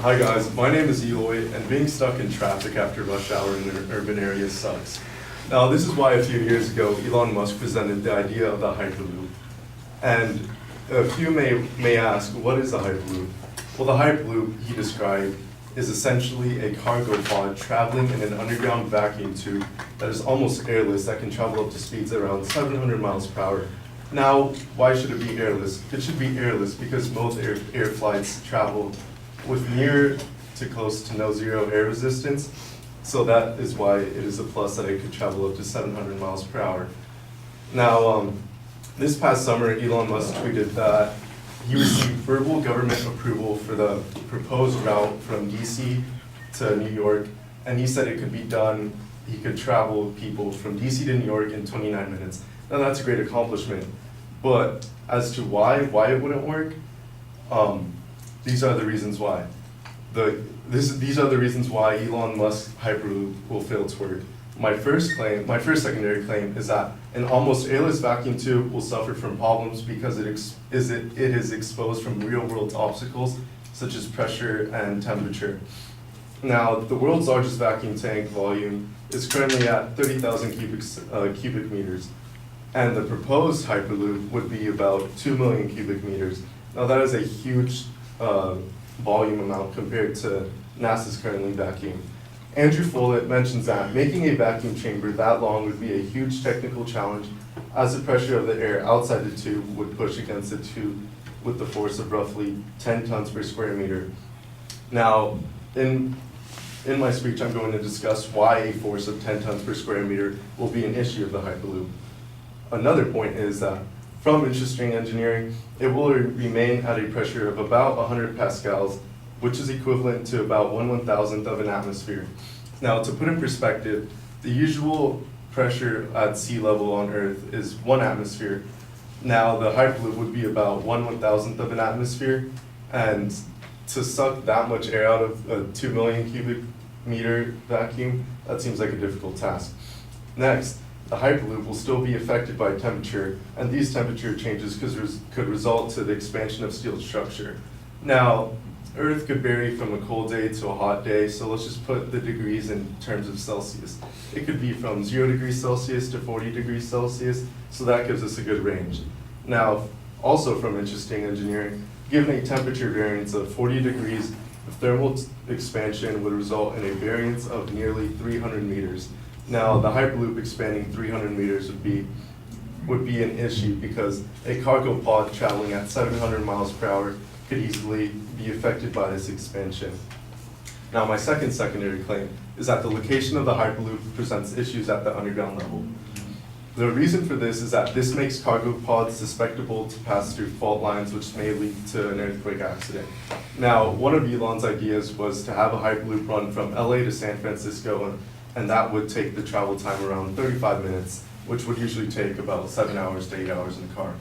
Hi guys, my name is Eloy, and being stuck in traffic after rush hour in an urban area sucks. Now this is why a few years ago Elon Musk presented the idea of the Hyperloop. And a few may ask, what is the Hyperloop? Well, the Hyperloop he described is essentially a cargo pod traveling in an underground vacuum tube that is almost airless, that can travel up to speeds around 700 miles per hour. Now, why should it be airless? It should be airless because most air flights travel with near to close to no zero air resistance. So that is why it is a plus that it could travel up to 700 miles per hour. Now, this past summer, Elon Musk tweeted that he received verbal government approval for the proposed route from DC to New York, and he said it could be done, he could travel people from DC to New York in 29 minutes. Now that's a great accomplishment, but as to why it wouldn't work, these are the reasons why. These are the reasons why Elon Musk's Hyperloop will fail to work. My first secondary claim is that an almost airless vacuum tube will suffer from problems because it is exposed from real-world obstacles such as pressure and temperature. Now, the world's largest vacuum tank volume is currently at 30,000 cubic meters, and the proposed Hyperloop would be about 2 million cubic meters. Now, that is a huge volume amount compared to NASA's currently vacuum. Andrew Follett mentions that making a vacuum chamber that long would be a huge technical challenge, as the pressure of the air outside the tube would push against the tube with the force of roughly 10 tons per square meter. Now, in my speech, I'm going to discuss why a force of 10 tons per square meter will be an issue of the Hyperloop. Another point is that from interesting engineering, it will remain at a pressure of about 100 pascals, which is equivalent to about 1/1000th of an atmosphere. Now, to put in perspective, the usual pressure at sea level on Earth is 1 atmosphere. Now, the Hyperloop would be about 1/1000th of an atmosphere, and to suck that much air out of a 2 million cubic meter vacuum, that seems like a difficult task. Next, the Hyperloop will still be affected by temperature, and these temperature changes could result to the expansion of steel structure. Now, Earth could vary from a cold day to a hot day, so let's just put the degrees in terms of Celsius. It could be from 0 degrees Celsius to 40 degrees Celsius, so that gives us a good range. Now, also from interesting engineering, given a temperature variance of 40 degrees, the thermal expansion would result in a variance of nearly 300 meters. Now, the Hyperloop expanding 300 meters would be an issue because a cargo pod traveling at 700 miles per hour could easily be affected by this expansion. Now, my secondary claim is that the location of the Hyperloop presents issues at the underground level. The reason for this is that this makes cargo pods susceptible to pass through fault lines, which may lead to an earthquake accident. Now, one of Elon's ideas was to have a Hyperloop run from LA to San Francisco, and that would take the travel time around 35 minutes, which would usually take about 7 hours to 8 hours in the car.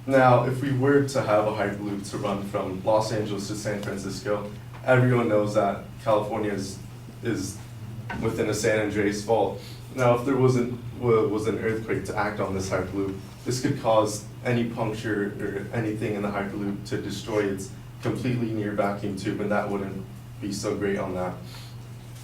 Now, if we were to have a Hyperloop to run from Los Angeles to San Francisco, everyone knows that California is within a San Andreas fault. Now, if there was an earthquake to act on this Hyperloop, this could cause any puncture or anything in the Hyperloop to destroy its completely near vacuum tube, and that wouldn't be so great on that.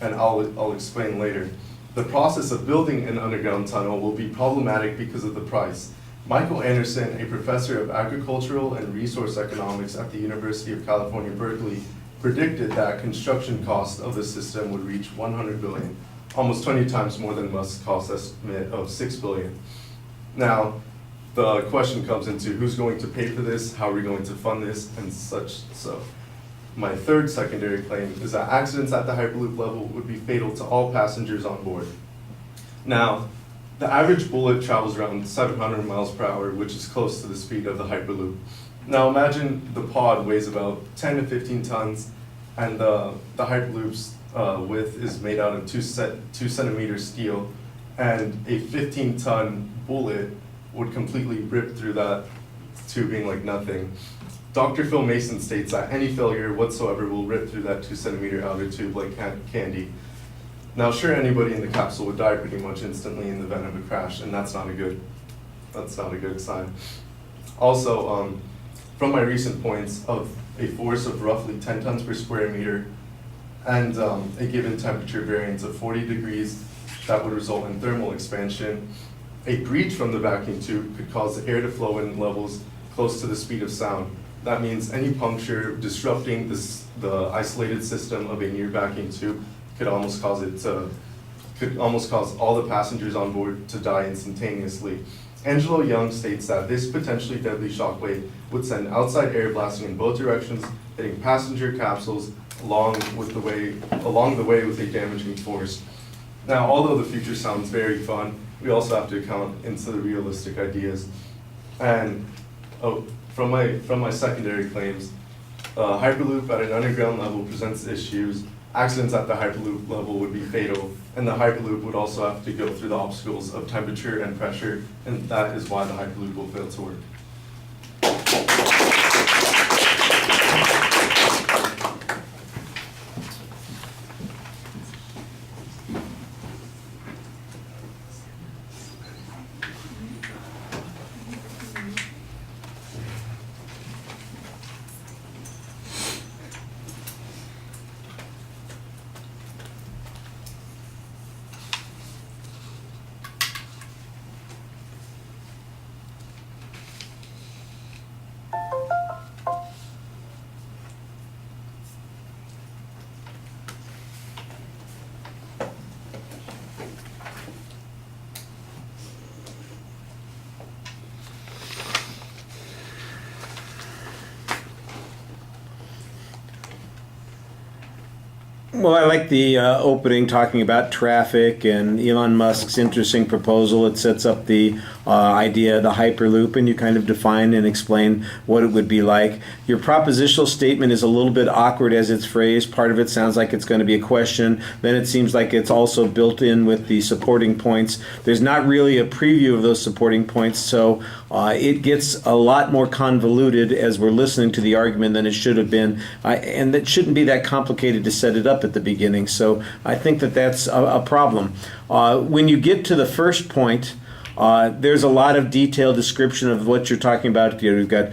And I'll explain later. The process of building an underground tunnel will be problematic because of the price. Michael Anderson, a professor of agricultural and resource economics at the University of California, Berkeley, predicted that construction cost of the system would reach 100 billion, almost 20 times more than Musk's cost estimate of 6 billion. Now, the question comes into who's going to pay for this, how are we going to fund this, and such. So, my third secondary claim is that accidents at the Hyperloop level would be fatal to all passengers on board. Now, the average bullet travels around 700 miles per hour, which is close to the speed of the Hyperloop. Now imagine the pod weighs about 10 to 15 tons, and the Hyperloop's width is made out of 2 centimeter steel, and a 15-ton bullet would completely rip through that tubing like nothing. Dr. Phil Mason states that any failure whatsoever will rip through that 2 centimeter outer tube like candy. Now, sure, anybody in the capsule would die pretty much instantly in the event of a crash, and that's not a good sign. Also, from my recent points of a force of roughly 10 tons per square meter, and a given temperature variance of 40 degrees that would result in thermal expansion. A breach from the vacuum tube could cause the air to flow in levels close to the speed of sound. That means any puncture disrupting the isolated system of a near vacuum tube could almost cause all the passengers on board to die instantaneously. Angelo Young states that this potentially deadly shockwave would send outside air blasting in both directions, hitting passenger capsules along the way with a damaging force. Now, although the future sounds very fun, we also have to account into the realistic ideas. And from my secondary claims, Hyperloop at an underground level presents issues. Accidents at the Hyperloop level would be fatal, and the Hyperloop would also have to go through the obstacles of temperature and pressure, and that is why the Hyperloop will fail to work. Well, I like the opening talking about traffic and Elon Musk's interesting proposal. It sets up the idea of the Hyperloop, and you kind of define and explain what it would be like. Your propositional statement is a little bit awkward as it's phrased. Part of it sounds like it's going to be a question. Then it seems like it's also built in with the supporting points. There's not really a preview of those supporting points, so it gets a lot more convoluted as we're listening to the argument than it should have been. And it shouldn't be that complicated to set it up at the beginning. So I think that that's a problem. When you get to the first point, there's a lot of detailed description of what you're talking about. You've got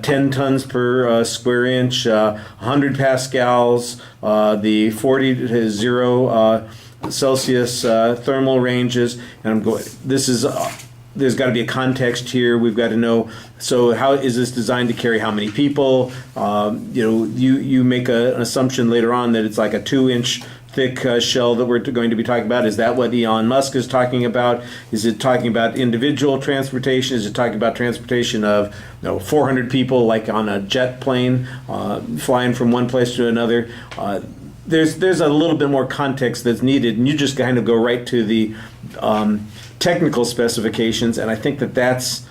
10 tons per square inch, 100 pascals, the 40 to 0 Celsius thermal ranges, and I'm going. This is. There's got to be a context here. We've got to know. So, how is this designed to carry how many people? You make an assumption later on that it's like a 2-inch thick shell that we're going to be talking about. Is that what Elon Musk is talking about? Is it talking about individual transportation? Is it talking about transportation of 400 people, like on a jet plane, flying from one place to another? There's a little bit more context that's needed, and you just kind of go right to the technical specifications, and I think that that's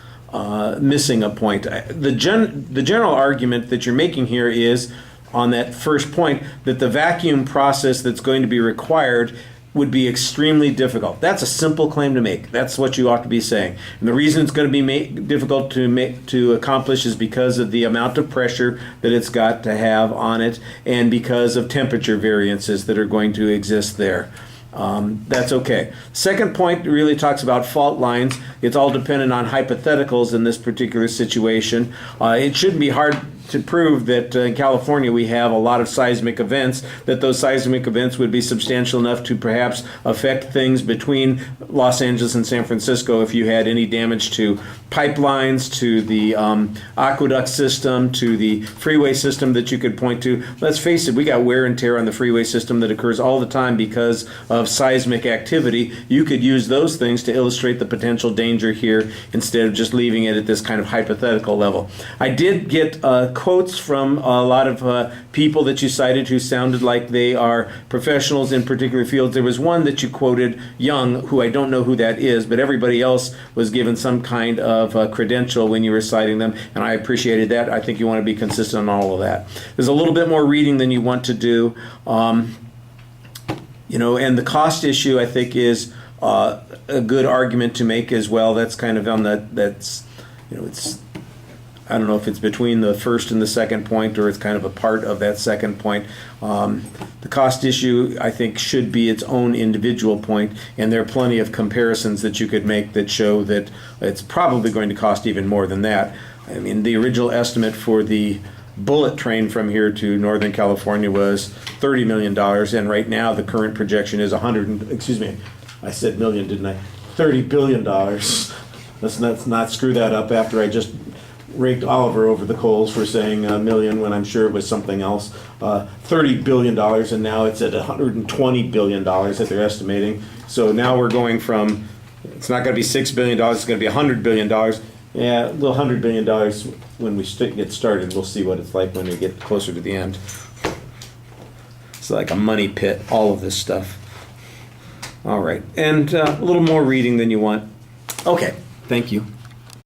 missing a point. The general argument that you're making here is, on that first point, that the vacuum process that's going to be required would be extremely difficult. That's a simple claim to make. That's what you ought to be saying. And the reason it's going to be difficult to accomplish is because of the amount of pressure that it's got to have on it, and because of temperature variances that are going to exist there. That's okay. Second point really talks about fault lines. It's all dependent on hypotheticals in this particular situation. It shouldn't be hard to prove that in California we have a lot of seismic events, that those seismic events would be substantial enough to perhaps affect things between Los Angeles and San Francisco if you had any damage to pipelines, to the aqueduct system, to the freeway system that you could point to. Let's face it, we got wear and tear on the freeway system that occurs all the time because of seismic activity. You could use those things to illustrate the potential danger here instead of just leaving it at this kind of hypothetical level. I did get quotes from a lot of people that you cited who sounded like they are professionals in particular fields. There was one that you quoted, Young, who I don't know who that is, but everybody else was given some kind of credential when you were citing them, and I appreciated that. I think you want to be consistent on all of that. There's a little bit more reading than you want to do. And the cost issue, I think, is a good argument to make as well. That's kind of on it's, I don't know if it's between the first and the second point, or it's kind of a part of that second point. The cost issue, I think, should be its own individual point, and there are plenty of comparisons that you could make that show that it's probably going to cost even more than that. I mean, the original estimate for the bullet train from here to Northern California was $30 million, and right now the current projection is excuse me, I said million, didn't I? $30 billion. Let's not screw that up after I just raked Oliver over the coals for saying a million when I'm sure it was something else. $30 billion, and now it's at $120 billion that they're estimating. So now we're going from, it's not going to be $6 billion, it's going to be $100 billion. Yeah, a little $100 billion when we get started. We'll see what it's like when we get closer to the end. It's like a money pit, all of this stuff. All right, and a little more reading than you want. Okay, thank you.